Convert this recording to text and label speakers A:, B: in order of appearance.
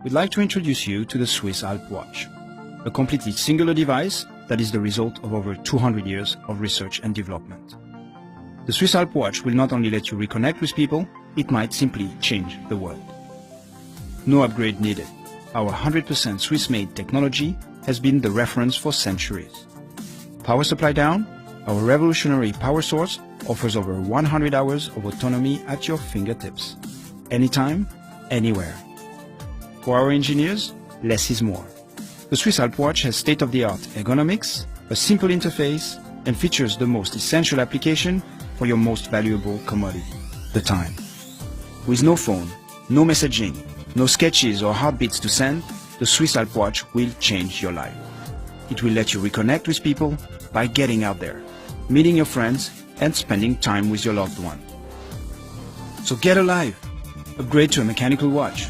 A: We'd like to introduce you to the Swiss Alp watch, a completely singular device that is the result of over 200 years of research and development. The Swiss Alp watch will not only let you reconnect with people, it might simply change the world. No upgrade needed. Our 100% Swiss-made technology has been the reference for centuries. Power supply down, our revolutionary power source offers over 100 hours of autonomy at your fingertips. Anytime, anywhere. For our engineers, less is more. The Swiss Alp watch has state-of-the-art ergonomics, a simple interface, and features the most essential application for your most valuable commodity, the time. With no phone, no messaging, no sketches or heartbeats to send, the Swiss Alp watch will change your life. It will let you reconnect with people by getting out there, meeting your friends, and spending time with your loved one. So get alive. Upgrade to a mechanical watch.